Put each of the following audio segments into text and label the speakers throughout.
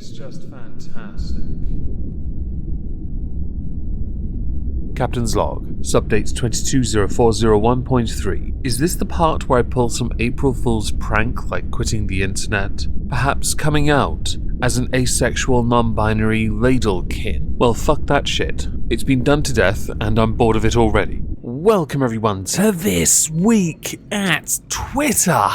Speaker 1: It's just fantastic. Captain's log, subdates 220401.3. Is this the part where I pull some April Fool's prank like quitting the internet? Perhaps coming out as an asexual non-binary ladlekin? Well, fuck that shit. It's been done to death and I'm bored of it already. Welcome everyone to This Week at Twitter!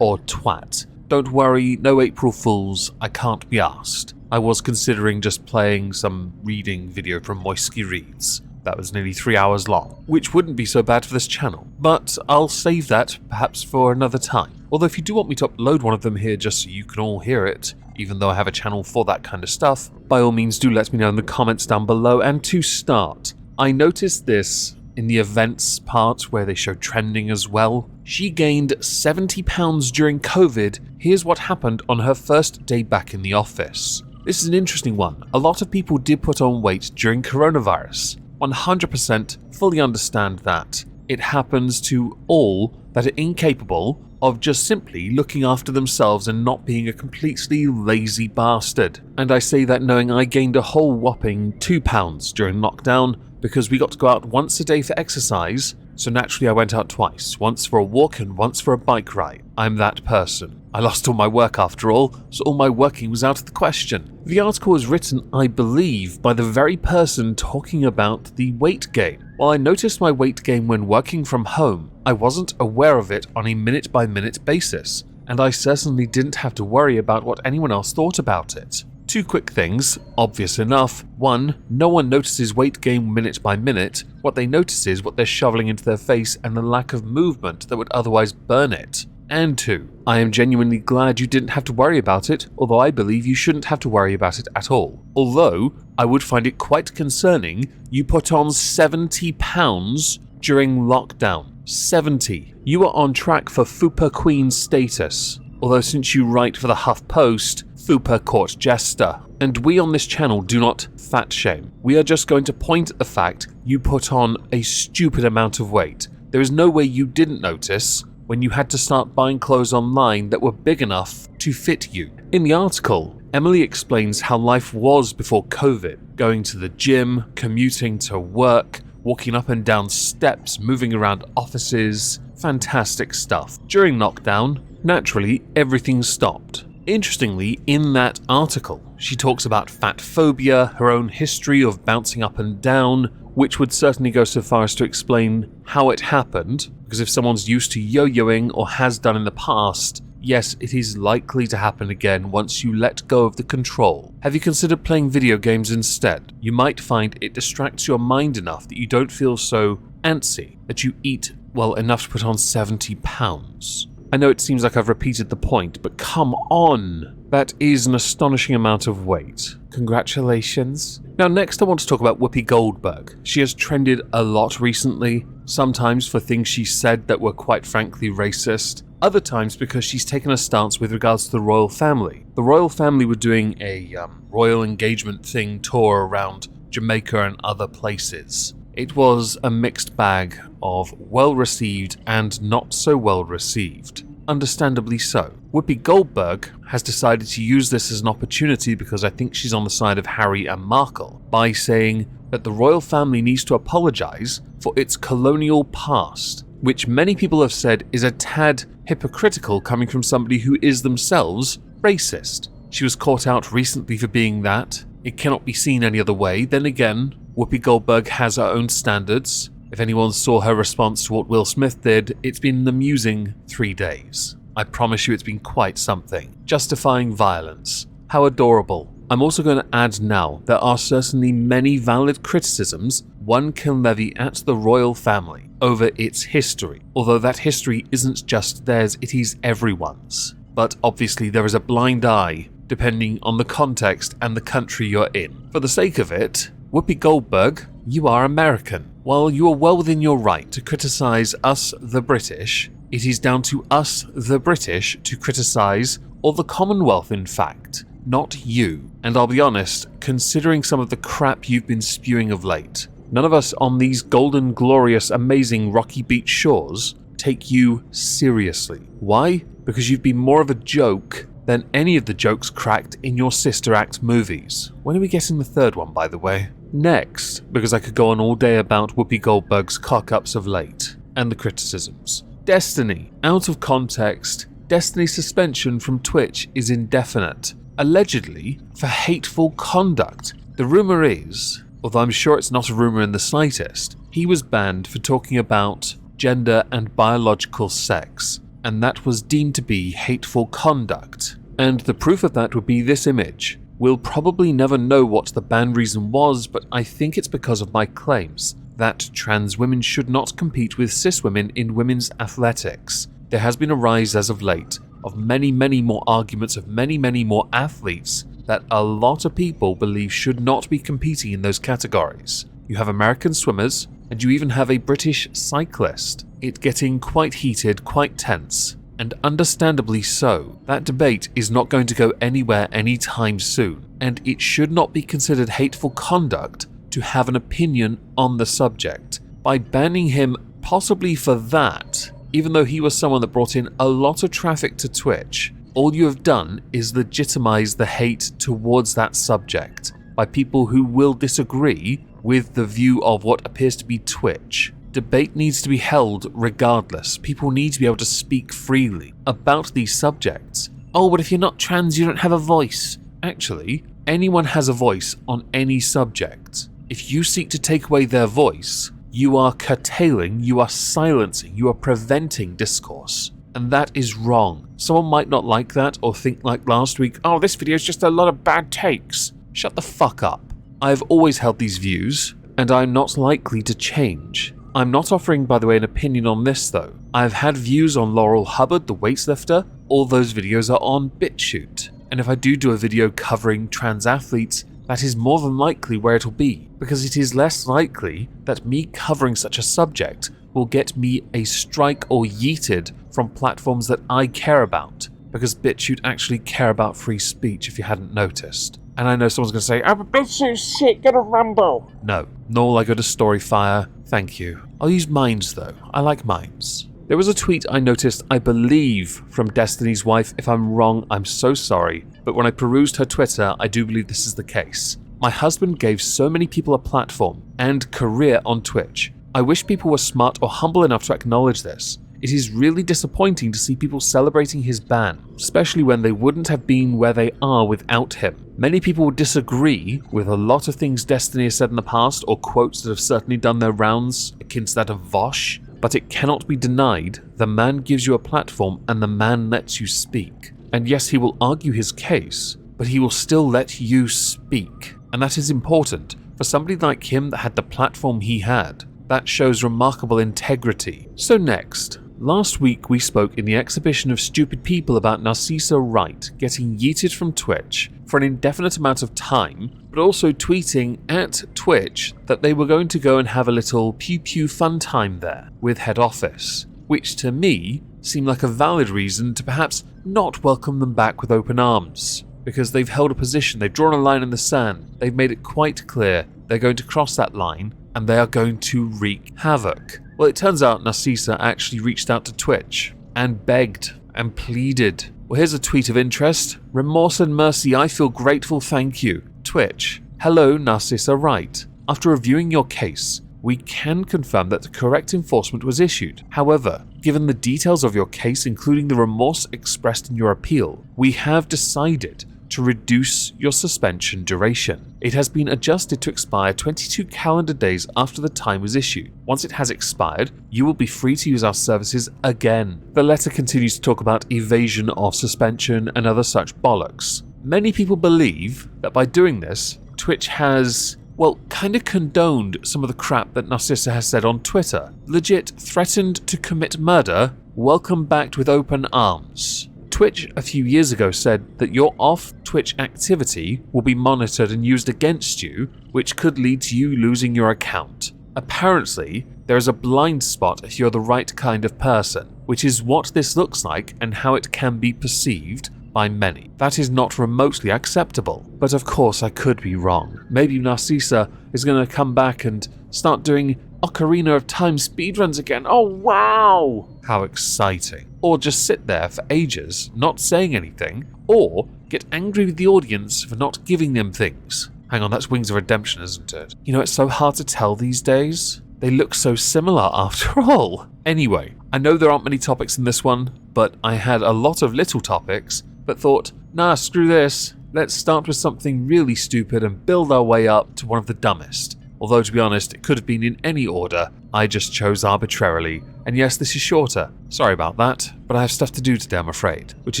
Speaker 1: Or twat. Don't worry, no April Fools, I can't be asked. I was considering just playing some reading video from Moisky Reads. That was nearly 3 hours long, which wouldn't be so bad for this channel, but I'll save that perhaps for another time. Although if you do want me to upload one of them here just so you can all hear it, even though I have a channel for that kind of stuff, by all means do let me know in the comments down below. And to start, I noticed this in the events part where they show trending as well. She gained 70 pounds during COVID. Here's what happened on her first day back in the office. This is an interesting one. A lot of people did put on weight during coronavirus. 100% fully understand that. It happens to all that are incapable of just simply looking after themselves and not being a completely lazy bastard. And I say that knowing I gained a whole whopping 2 pounds during lockdown because we got to go out once a day for exercise, so naturally I went out twice, once for a walk and once for a bike ride. I'm that person. I lost all my work after all, so all my working was out of the question. The article was written, I believe, by the very person talking about the weight gain. While I noticed my weight gain when working from home, I wasn't aware of it on a minute-by-minute basis, and I certainly didn't have to worry about what anyone else thought about it. Two quick things, obvious enough. One, no one notices weight gain minute by minute. What they notice is what they're shoveling into their face and the lack of movement that would otherwise burn it. And two, I am genuinely glad you didn't have to worry about it, although I believe you shouldn't have to worry about it at all. Although, I would find it quite concerning you put on 70 pounds during lockdown. 70. You are on track for Fupa Queen status. Although since you write for the Huff Post, Fupa Court Jester. And we on this channel do not fat shame. We are just going to point at the fact you put on a stupid amount of weight. There is no way you didn't notice when you had to start buying clothes online that were big enough to fit you. In the article, Emily explains how life was before COVID, going to the gym, commuting to work, walking up and down steps, moving around offices, fantastic stuff. During lockdown, naturally, everything stopped. Interestingly, in that article, she talks about fat phobia, her own history of bouncing up and down, which would certainly go so far as to explain how it happened, because if someone's used to yo-yoing or has done in the past, yes, it is likely to happen again once you let go of the control. Have you considered playing video games instead? You might find it distracts your mind enough that you don't feel so antsy, that you eat, well, enough to put on 70 pounds. I know it seems like I've repeated the point, but come on! That is an astonishing amount of weight. Congratulations. Now next I want to talk about Whoopi Goldberg. She has trended a lot recently, sometimes for things she said that were quite frankly racist, other times because she's taken a stance with regards to the royal family. The royal family were doing a royal engagement thing tour around Jamaica and other places. It was a mixed bag of well-received and not so well-received. Understandably so. Whoopi Goldberg has decided to use this as an opportunity because I think she's on the side of Harry and Markle by saying that the royal family needs to apologize for its colonial past, which many people have said is a tad hypocritical coming from somebody who is themselves racist. She was caught out recently for being that. It cannot be seen any other way. Then again, Whoopi Goldberg has her own standards. If anyone saw her response to what Will Smith did, it's been an amusing 3 days. I promise you it's been quite something. Justifying violence. How adorable. I'm also going to add now, there are certainly many valid criticisms one can levy at the royal family over its history. Although that history isn't just theirs, it is everyone's. But obviously there is a blind eye depending on the context and the country you're in. For the sake of it, Whoopi Goldberg, you are American. While you are well within your right to criticize us, the British, it is down to us, the British, to criticize, or the Commonwealth in fact, not you. And I'll be honest, considering some of the crap you've been spewing of late, none of us on these golden, glorious, amazing rocky beach shores take you seriously. Why? Because you've been more of a joke than any of the jokes cracked in your sister act movies. When are we getting the third one, by the way? Next, because I could go on all day about Whoopi Goldberg's cock-ups of late, and the criticisms. Destiny. Out of context, Destiny's suspension from Twitch is indefinite, allegedly for hateful conduct. The rumour is, although I'm sure it's not a rumour in the slightest, he was banned for talking about gender and biological sex, and that was deemed to be hateful conduct. And the proof of that would be this image. We'll probably never know what the ban reason was, but I think it's because of my claims that trans women should not compete with cis women in women's athletics. There has been a rise as of late of many more arguments of many more athletes that a lot of people believe should not be competing in those categories. You have American swimmers, and you even have a British cyclist. It's getting quite heated, quite tense, and understandably so. That debate is not going to go anywhere anytime soon, and it should not be considered hateful conduct to have an opinion on the subject. By banning him possibly for that, even though he was someone that brought in a lot of traffic to Twitch, all you have done is legitimize the hate towards that subject by people who will disagree with the view of what appears to be Twitch. Debate needs to be held regardless. People need to be able to speak freely about these subjects. Oh, but if you're not trans, you don't have a voice. Actually, anyone has a voice on any subject. If you seek to take away their voice, you are curtailing, you are silencing, you are preventing discourse. And that is wrong. Someone might not like that or think like last week, oh, this video is just a lot of bad takes. Shut the fuck up. I've always held these views, and I'm not likely to change. I'm not offering, by the way, an opinion on this though. I've had views on Laurel Hubbard, the weightlifter. All those videos are on BitChute. And if I do a video covering trans athletes, that is more than likely where it'll be, because it is less likely that me covering such a subject will get me a strike or yeeted from platforms that I care about, because BitChute actually care about free speech if you hadn't noticed. And I know someone's going to say, oh, but BitChute's shit, go to Rumble. No, nor will I go to Storyfire, thank you. I'll use Minds though, I like Minds. There was a tweet I noticed, I believe, from Destiny's wife. If I'm wrong, I'm so sorry. But when I perused her Twitter, I do believe this is the case. My husband gave so many people a platform and career on Twitch. I wish people were smart or humble enough to acknowledge this. It is really disappointing to see people celebrating his ban, especially when they wouldn't have been where they are without him. Many people would disagree with a lot of things Destiny has said in the past, or quotes that have certainly done their rounds, akin to that of Vosh, but it cannot be denied the man gives you a platform and the man lets you speak. And yes, he will argue his case, but he will still let you speak. And that is important. For somebody like him that had the platform he had, that shows remarkable integrity. So next, last week we spoke in the exhibition of stupid people about Narcissa Wright getting yeeted from Twitch for an indefinite amount of time, but also tweeting at Twitch that they were going to go and have a little pew fun time there with head office, which to me seemed like a valid reason to perhaps not welcome them back with open arms, because they've held a position, they've drawn a line in the sand, they've made it quite clear they're going to cross that line and they are going to wreak havoc. Well, it turns out Narcissa actually reached out to Twitch and begged and pleaded. Well, here's a tweet of interest. Remorse and mercy, I feel grateful, thank you. Twitch. Hello, Narcissa Wright. After reviewing your case, we can confirm that the correct enforcement was issued. However, given the details of your case, including the remorse expressed in your appeal, we have decided to reduce your suspension duration. It has been adjusted to expire 22 calendar days after the time was issued. Once it has expired, you will be free to use our services again. The letter continues to talk about evasion of suspension and other such bollocks. Many people believe that by doing this, Twitch has, well, kind of condoned some of the crap that Narcissa has said on Twitter. Legit threatened to commit murder, welcome back with open arms. Twitch a few years ago said that your off-Twitch activity will be monitored and used against you, which could lead to you losing your account. Apparently, there is a blind spot if you're the right kind of person, which is what this looks like and how it can be perceived by many. That is not remotely acceptable. But of course I could be wrong. Maybe Narcissa is going to come back and start doing Ocarina of Time speedruns again. Oh wow! How exciting. Or just sit there for ages, not saying anything, or get angry with the audience for not giving them things. Hang on, that's Wings of Redemption, isn't it? You know, it's so hard to tell these days. They look so similar after all. Anyway, I know there aren't many topics in this one, but I had a lot of little topics, but thought, nah, screw this. Let's start with something really stupid and build our way up to one of the dumbest. Although, to be honest, it could have been in any order. I just chose arbitrarily. And yes, this is shorter. Sorry about that, but I have stuff to do today, I'm afraid. Which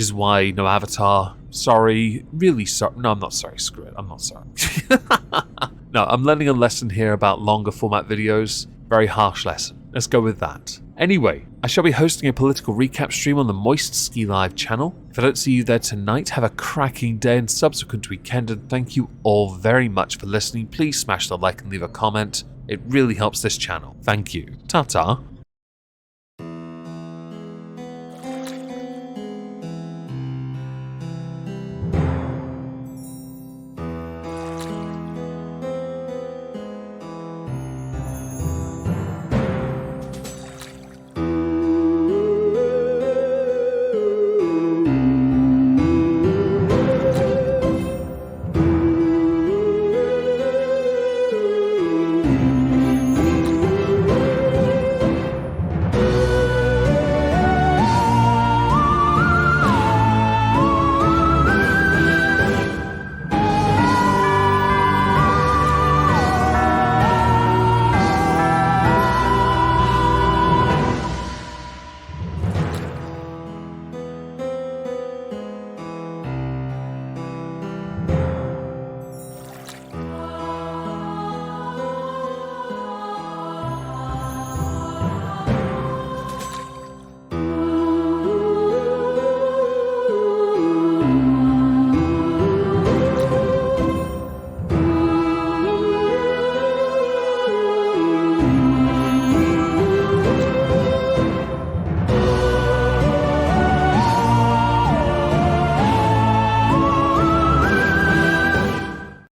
Speaker 1: is why no avatar. Sorry. Really sorry. No, I'm not sorry. Screw it. I'm not sorry. No, I'm learning a lesson here about longer format videos. Very harsh lesson. Let's go with that. Anyway, I shall be hosting a political recap stream on the Moist Ski Live channel. If I don't see you there tonight, have a cracking day and subsequent weekend, and thank you all very much for listening. Please smash the like and leave a comment. It really helps this channel. Thank you. Ta-ta.